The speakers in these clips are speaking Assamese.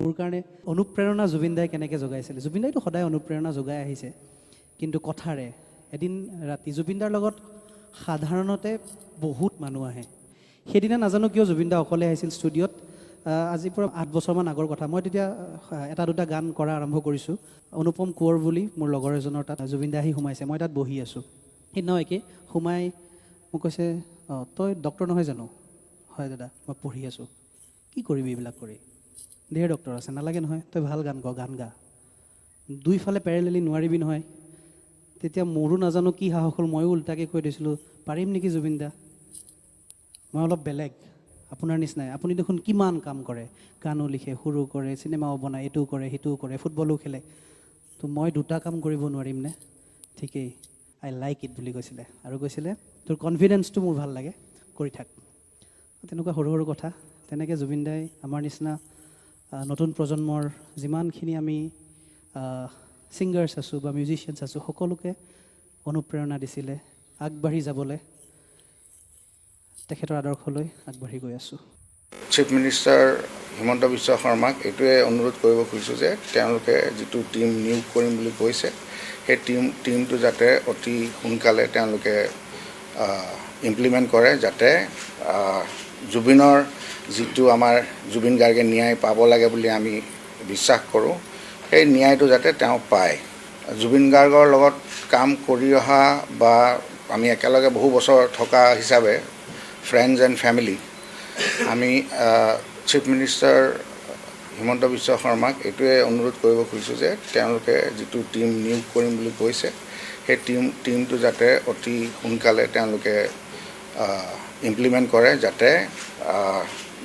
মোৰ কাৰণে অনুপ্ৰেৰণা জুবিন দাই কেনেকৈ যোগাইছিলে। জুবিন দাইতো সদায় অনুপ্ৰেৰণা যোগাই আহিছে, কিন্তু কথাৰে এদিন ৰাতি জুবিন দাৰ লগত সাধাৰণতে বহুত মানুহ আহে। সেইদিনা নাজানো কিয় জুবিন দা অকলে আহিছিল ষ্টুডিঅ'ত। আজিৰ পৰা 8 বছৰমান আগৰ কথা। মই তেতিয়া এটা দুটা গান কৰা আৰম্ভ কৰিছোঁ। অনুপম কোঁৱৰ বুলি মোৰ লগৰ এজনৰ তাত জুবিন দা আহি সোমাইছে, মই তাত বহি আছোঁ। সেইদিনাও একে সোমাই মোক কৈছে, তই ডক্টৰ নহয় জানো? হয় দাদা, মই পঢ়ি আছোঁ। কি কৰিবি এইবিলাক কৰি? ধেৰ ডক্টৰ আছে, নালাগে নহয়, তই ভাল গান গা। দুইফালে পেৰেলেলি নোৱাৰিবি নহয়। তেতিয়া মোৰো নাজানো কি সাহস হ'ল, ময়ো উল্টাকৈ কৈ দিছিলোঁ, পাৰিম নেকি জুবিন দা? মই অলপ বেলেগ, আপোনাৰ নিচিনাই। আপুনি দেখোন কিমান কাম কৰে, গানো লিখে, সুৰো কৰে, চিনেমাও বনায়, এইটোও কৰে, সিটোও কৰে, ফুটবলো খেলে। তো মই দুটা কাম কৰিব নোৱাৰিম নে? ঠিকেই, আই লাইক ইট বুলি কৈছিলে। আৰু কৈছিলে, তোৰ কনফিডেন্সটো মোৰ ভাল লাগে, কৰি থাক। তেনেকুৱা সৰু সৰু কথা। তেনেকৈ জুবিন দাই আমাৰ নিচিনা নতুন প্ৰজন্মৰ যিমানখিনি আমি ছিংগাৰ্ছ আছোঁ বা মিউজিচিয়ানছ আছোঁ, সকলোকে অনুপ্ৰেৰণা দিছিলে আগবাঢ়ি যাবলৈ। তেখেতৰ আদৰ্শলৈ আগবাঢ়ি গৈ আছোঁ। চিফ মিনিষ্টাৰ হিমন্ত বিশ্ব শৰ্মাক এইটোৱে অনুৰোধ কৰিব খুজিছোঁ যে তেওঁলোকে যিটো টীম নিয়োগ কৰিম বুলি কৈছে, সেই টীমটো যাতে অতি সোনকালে তেওঁলোকে ইমপ্লিমেণ্ট কৰে, যাতে জুবিনৰ যিটো আমাৰ জুবিন গাৰ্গে ন্যায় পাব লাগে বুলি আমি বিশ্বাস কৰোঁ, সেই ন্যায়টো যাতে তেওঁ পায়। জুবিন গাৰ্গৰ লগত কাম কৰি অহা বা আমি একেলগে বহু বছৰ থকা হিচাপে ফ্ৰেণ্ডছ এণ্ড ফেমিলি, আমি চিফ মিনিষ্টাৰ হিমন্ত বিশ্ব শৰ্মাক এইটোৱে অনুৰোধ কৰিব খুজিছোঁ যে তেওঁলোকে যিটো টীম নিয়োগ কৰিম বুলি কৈছে, সেই টীমটো যাতে অতি সোনকালে তেওঁলোকে ইমপ্লিমেণ্ট কৰে, যাতে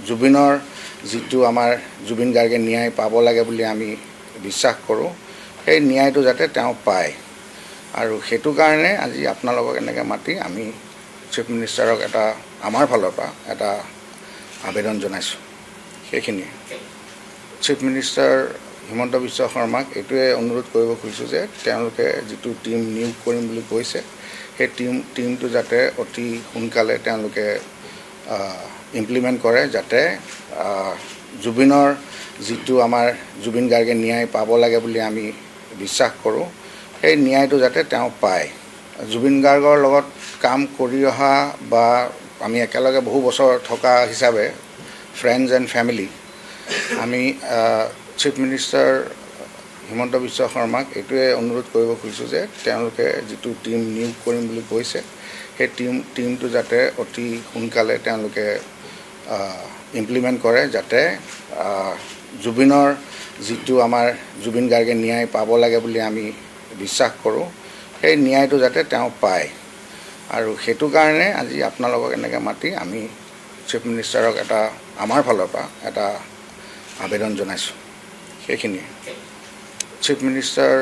জুবিনৰ যিটো আমাৰ জুবিন গাৰ্গে ন্যায় পাব লাগে বুলি আমি বিশ্বাস কৰোঁ, সেই ন্যায়টো যাতে তেওঁ পায়। আৰু সেইটো কাৰণে আজি আপোনালোকক এনেকৈ মাতি আমি চিফ মিনিষ্টাৰক এটা আমাৰ ফালৰ পৰা এটা আবেদন জনাইছোঁ। সেইখিনিয়ে। চিফ মিনিষ্টাৰ হিমন্ত বিশ্ব শৰ্মাক এইটোৱে অনুৰোধ কৰিব খুজিছোঁ যে তেওঁলোকে যিটো টীম নিয়োগ কৰিম বুলি কৈছে, সেই টীমটো যাতে অতি সোনকালে তেওঁলোকে ইমপ্লিমেণ্ট কৰে, যাতে জুবিনৰ যিটো আমাৰ জুবিন গাৰ্গে ন্যায় পাব লাগে বুলি আমি বিশ্বাস কৰোঁ, সেই ন্যায়টো যাতে তেওঁ পায়। জুবিন গাৰ্গৰ লগত কাম কৰি অহা বা আমি একেলগে বহু বছৰ থকা হিচাপে ফ্ৰেণ্ডছ এণ্ড ফেমিলি, আমি চিফ মিনিষ্টাৰ হিমন্ত বিশ্ব শৰ্মাক এইটোৱে অনুৰোধ কৰিব খুজিছোঁ যে তেওঁলোকে যিটো টীম নিয়োগ কৰিম বুলি কৈছে, সেই টীমটো যাতে অতি সোনকালে তেওঁলোকে ইমপ্লিমেণ্ট কৰে, যাতে জুবিনৰ যিটো আমাৰ জুবিন গাৰ্গে ন্যায় পাব লাগে বুলি আমি বিশ্বাস কৰোঁ, সেই ন্যায়টো যাতে তেওঁ পায়। আৰু সেইটো কাৰণে আজি আপোনালোকক এনেকৈ মাতি আমি চিফ মিনিষ্টাৰক এটা আমাৰ ফালৰ পৰা এটা আবেদন জনাইছোঁ। সেইখিনিয়ে। চিফ মিনিষ্টাৰ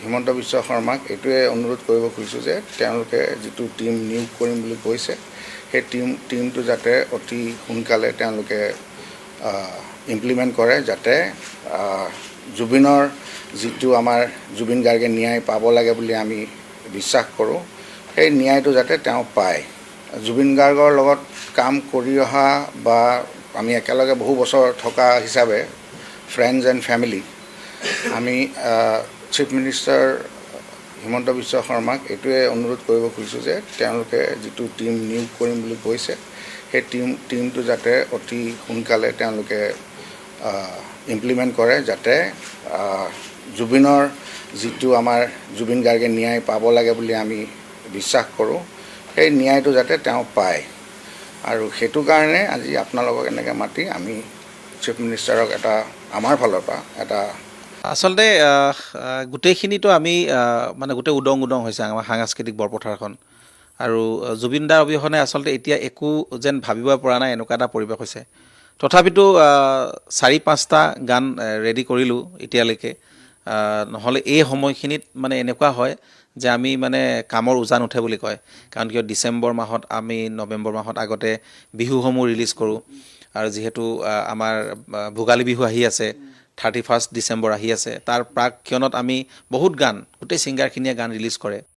হিমন্ত বিশ্ব শৰ্মাক এইটোৱে অনুৰোধ কৰিব খুজিছোঁ যে তেওঁলোকে যিটো টীম নিয়োগ কৰিম বুলি কৈছে, সেই টীমটো যাতে অতি সোনকালে তেওঁলোকে ইমপ্লিমেণ্ট কৰে, যাতে জুবিনৰ যিটো আমাৰ জুবিন গাৰ্গে ন্যায় পাব লাগে বুলি আমি বিশ্বাস কৰোঁ, সেই ন্যায়টো যাতে তেওঁ পায়। জুবিন গাৰ্গৰ লগত কাম কৰি অহা বা আমি একেলগে বহু বছৰ থকা হিচাপে ফ্ৰেণ্ডছ এণ্ড ফেমিলি, আমি চিফ মিনিষ্টাৰ হিমন্ত বিশ্ব শৰ্মাক এইটোৱে অনুৰোধ কৰিব খুজিছোঁ যে তেওঁলোকে যিটো টীম নিয়োগ কৰিম বুলি কৈছে, সেই টীমটো যাতে অতি সোনকালে তেওঁলোকে ইমপ্লিমেণ্ট কৰে, যাতে জুবিনৰ যিটো আমাৰ জুবিন গাৰ্গে ন্যায় পাব লাগে বুলি আমি বিশ্বাস কৰোঁ, সেই ন্যায়টো যাতে তেওঁ পায়। আৰু সেইটো কাৰণে আজি আপোনালোকক এনেকৈ মাতি আমি চিফ মিনিষ্টাৰক এটা আমাৰ ফালৰ পৰা এটা আচলতে গোটেইখিনিতো আমি মানে গোটেই উদং হৈছে আমাৰ সাংস্কৃতিক বৰপথাৰখন। আৰু জুবিন দাৰ অবিহনে আচলতে এতিয়া একো যেন ভাবিব পৰা নাই, এনেকুৱা এটা পৰিৱেশ হৈছে। তথাপিতো 4-5টা গান ৰেডি কৰিলোঁ এতিয়ালৈকে। নহ'লে এই সময়খিনিত মানে এনেকুৱা হয় যে আমি মানে কামৰ উজান উঠে বুলি কয়। কাৰণ কিয় ডিচেম্বৰ মাহত আমি নৱেম্বৰ মাহত আগতে বিহুসমূহ ৰিলিজ কৰোঁ। আৰু যিহেতু আমাৰ ভোগালী বিহু আহি আছে, 31 ডিচেম্বৰ আহি আছে, তাৰ প্ৰাকক্ষণত আমি বহুত গান গোটেই ছিংগাৰখিনিয়ে গান ৰিলিজ কৰে।